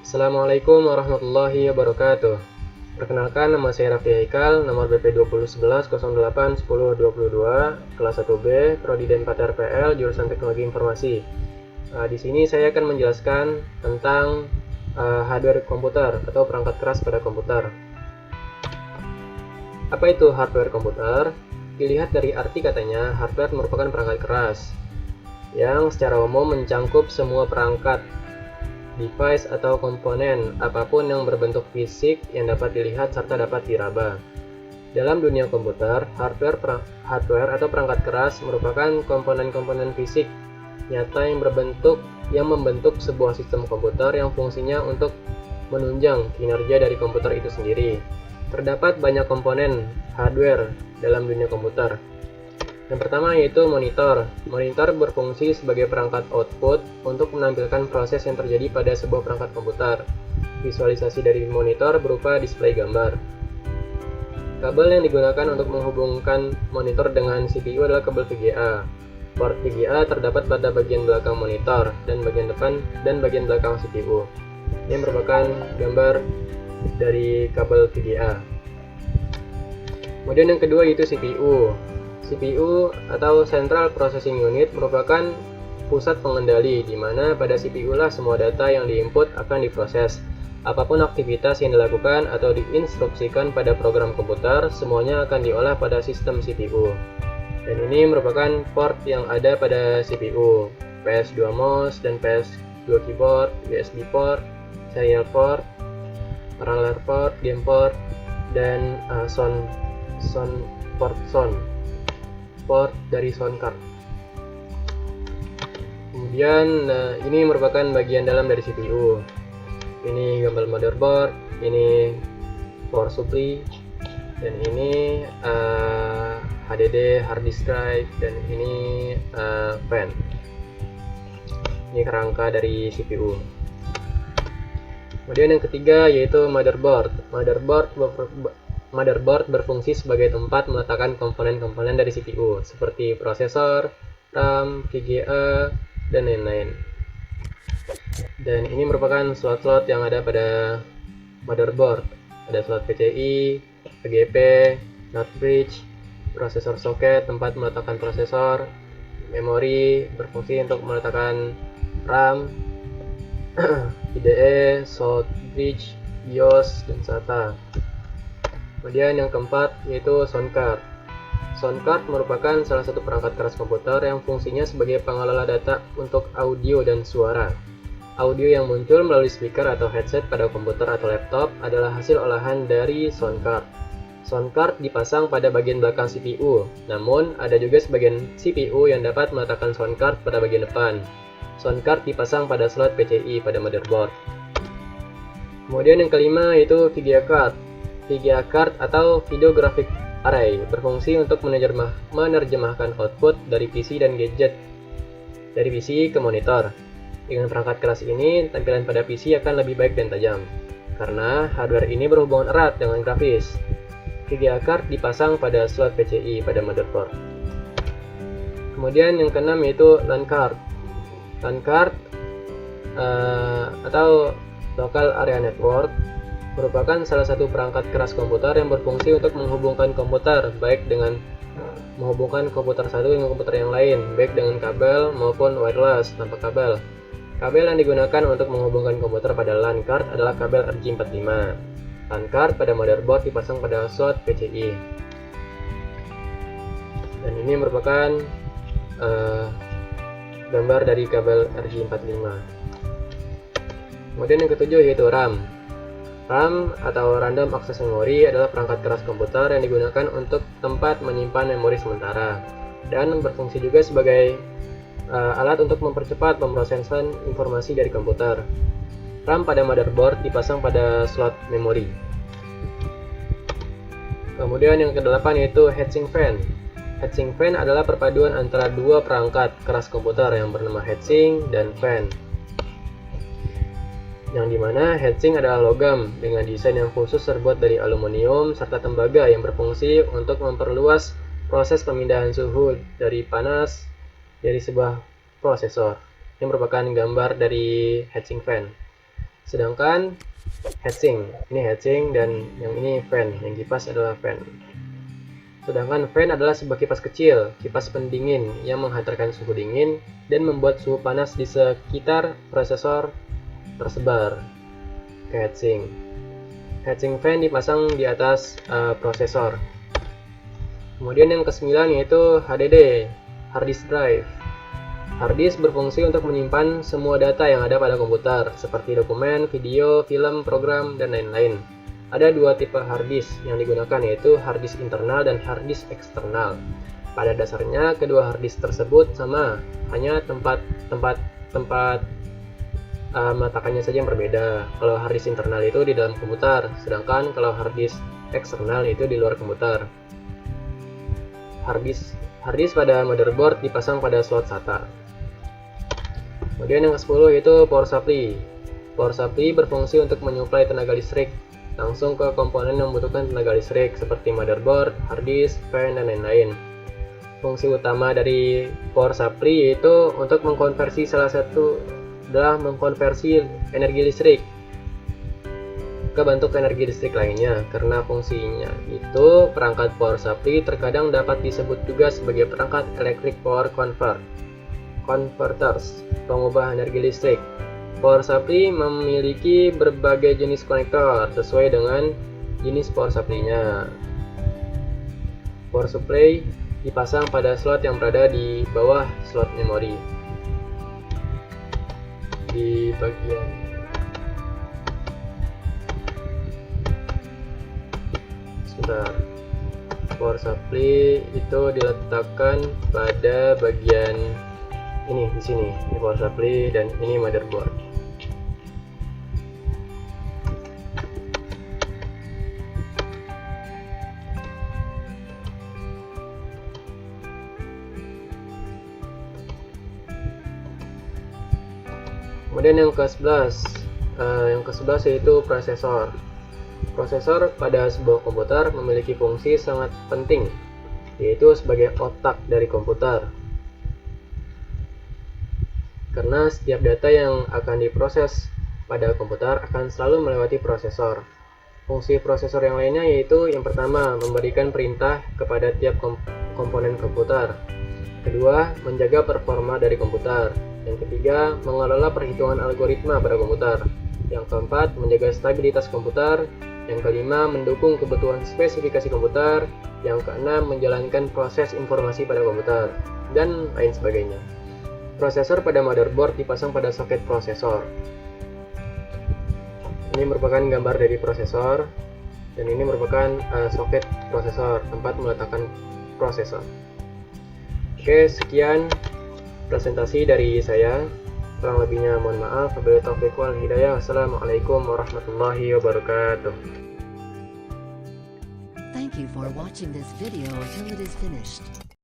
Assalamualaikum warahmatullahi wabarakatuh. Perkenalkan, nama saya Raffi Haikal, nomor BP 2011-08-10-22, kelas 1B, Prodi D4 RPL, jurusan Teknologi Informasi. Di sini saya akan menjelaskan tentang hardware komputer atau perangkat keras pada komputer. Apa itu hardware komputer? Dilihat dari arti katanya, hardware merupakan perangkat keras yang secara umum mencangkup semua perangkat, device atau komponen apapun yang berbentuk fisik yang dapat dilihat serta dapat diraba. Dalam dunia komputer, hardware atau perangkat keras merupakan komponen-komponen fisik nyata yang membentuk sebuah sistem komputer yang fungsinya untuk menunjang kinerja dari komputer itu sendiri. Terdapat banyak komponen hardware dalam dunia komputer. Yang pertama yaitu monitor. Monitor berfungsi sebagai perangkat output untuk menampilkan proses yang terjadi pada sebuah perangkat komputer. Visualisasi dari monitor berupa display gambar. Kabel yang digunakan untuk menghubungkan monitor dengan CPU adalah kabel VGA. Port VGA terdapat pada bagian belakang monitor dan bagian depan dan bagian belakang CPU. Ini merupakan gambar dari kabel VGA. Kemudian yang kedua yaitu CPU. CPU atau Central Processing Unit merupakan pusat pengendali di mana pada CPU lah semua data yang diinput akan diproses. Apapun aktivitas yang dilakukan atau diinstruksikan pada program komputer, semuanya akan diolah pada sistem CPU. Dan ini merupakan port yang ada pada CPU, PS2 mouse dan PS2 keyboard, USB port, serial port, parallel port, game port, dan port dari sound card. Kemudian ini merupakan bagian dalam dari CPU. Ini gambar motherboard, ini power supply, dan ini HDD hard disk drive, dan ini fan. Ini kerangka dari CPU. Kemudian yang ketiga yaitu motherboard. Motherboard berfungsi sebagai tempat meletakkan komponen-komponen dari CPU seperti prosesor, RAM, VGA, dan lain-lain. Dan ini merupakan slot-slot yang ada pada motherboard. Ada slot PCI, AGP, NOT bridge, prosesor socket tempat meletakkan prosesor, memori berfungsi untuk meletakkan RAM, IDE, slot bridge, BIOS, dan SATA. Kemudian yang keempat yaitu sound card. Sound card merupakan salah satu perangkat keras komputer yang fungsinya sebagai pengelola data untuk audio dan suara. Audio yang muncul melalui speaker atau headset pada komputer atau laptop adalah hasil olahan dari sound card. Sound card dipasang pada bagian belakang CPU, namun ada juga sebagian CPU yang dapat meletakkan sound card pada bagian depan. Sound card dipasang pada slot PCI pada motherboard. Kemudian yang kelima yaitu VGA card. VGA card atau Video Graphic Array berfungsi untuk menerjemahkan output dari PC dan gadget dari PC ke monitor. Dengan perangkat keras ini, tampilan pada PC akan lebih baik dan tajam karena hardware ini berhubungan erat dengan grafis. VGA card dipasang pada slot PCI pada motherboard. Kemudian yang keenam yaitu LAN card. LAN card atau Local Area Network merupakan salah satu perangkat keras komputer yang berfungsi untuk menghubungkan komputer komputer satu dengan komputer yang lain, baik dengan kabel maupun wireless tanpa kabel. Kabel yang digunakan untuk menghubungkan komputer pada LAN card adalah kabel RJ45. LAN card pada motherboard dipasang pada slot PCI. Dan ini merupakan gambar dari kabel RJ45. Kemudian yang ketujuh yaitu RAM. RAM atau Random Access Memory adalah perangkat keras komputer yang digunakan untuk tempat menyimpan memori sementara dan berfungsi juga sebagai alat untuk mempercepat pemrosesan informasi dari komputer. RAM pada motherboard dipasang pada slot memori. Kemudian yang kedelapan yaitu heatsink fan. Heatsink fan adalah perpaduan antara dua perangkat keras komputer yang bernama heatsink dan fan. Yang dimana heatsink adalah logam dengan desain yang khusus terbuat dari aluminium serta tembaga yang berfungsi untuk memperluas proses pemindahan suhu dari panas dari sebuah prosesor. Ini merupakan gambar dari heatsink fan. Sedangkan heatsink, ini heatsink dan yang ini fan, yang kipas adalah fan. Sedangkan fan adalah sebuah kipas kecil, kipas pendingin yang menghantarkan suhu dingin dan membuat suhu panas di sekitar prosesor tersebar ke heatsink. Heatsink fan dipasang di atas prosesor. Kemudian yang ke-9 yaitu HDD, hard disk drive. Hard disk berfungsi untuk menyimpan semua data yang ada pada komputer, seperti dokumen, video, film, program, dan lain-lain. Ada dua tipe hard disk yang digunakan, yaitu hard disk internal dan hard disk eksternal. Pada dasarnya, kedua hard disk tersebut sama, hanya tempat meletakkannya saja yang berbeda. Kalau hard disk internal itu di dalam komputer, sedangkan kalau hard disk eksternal itu di luar komputer. Hard disk pada motherboard dipasang pada slot SATA. Kemudian yang ke-10 yaitu power supply. Power supply berfungsi untuk menyuplai tenaga listrik langsung ke komponen yang membutuhkan tenaga listrik seperti motherboard, hard disk, fan, dan lain-lain. Fungsi utama dari power supply yaitu untuk mengkonversi energi listrik ke bentuk energi listrik lainnya. Karena fungsinya itu, perangkat power supply terkadang dapat disebut juga sebagai perangkat electric power converters, pengubah energi listrik. Power supply memiliki berbagai jenis konektor sesuai dengan jenis power supply-nya. Power supply dipasang pada slot yang berada di bawah slot memori. Di bagian power supply itu diletakkan pada bagian ini di sini. Ini power supply dan ini motherboard. Kemudian yang ke-11 yaitu prosesor. Prosesor pada sebuah komputer memiliki fungsi sangat penting, yaitu sebagai otak dari komputer. Karena setiap data yang akan diproses pada komputer akan selalu melewati prosesor. Fungsi prosesor yang lainnya yaitu yang pertama, memberikan perintah kepada tiap komponen komputer. Kedua, menjaga performa dari komputer. Yang ketiga, mengelola perhitungan algoritma pada komputer. Yang keempat, menjaga stabilitas komputer. Yang kelima, mendukung kebutuhan spesifikasi komputer. Yang keenam, menjalankan proses informasi pada komputer, dan lain sebagainya. Prosesor pada motherboard dipasang pada soket prosesor. Ini merupakan gambar dari prosesor, dan ini merupakan soket prosesor, tempat meletakkan prosesor. Oke, sekian presentasi dari saya. Kurang lebihnya mohon maaf. Wabillahi taufiq wal hidayah. Assalamualaikum warahmatullahi wabarakatuh. Thank you for watching this video until it is finished.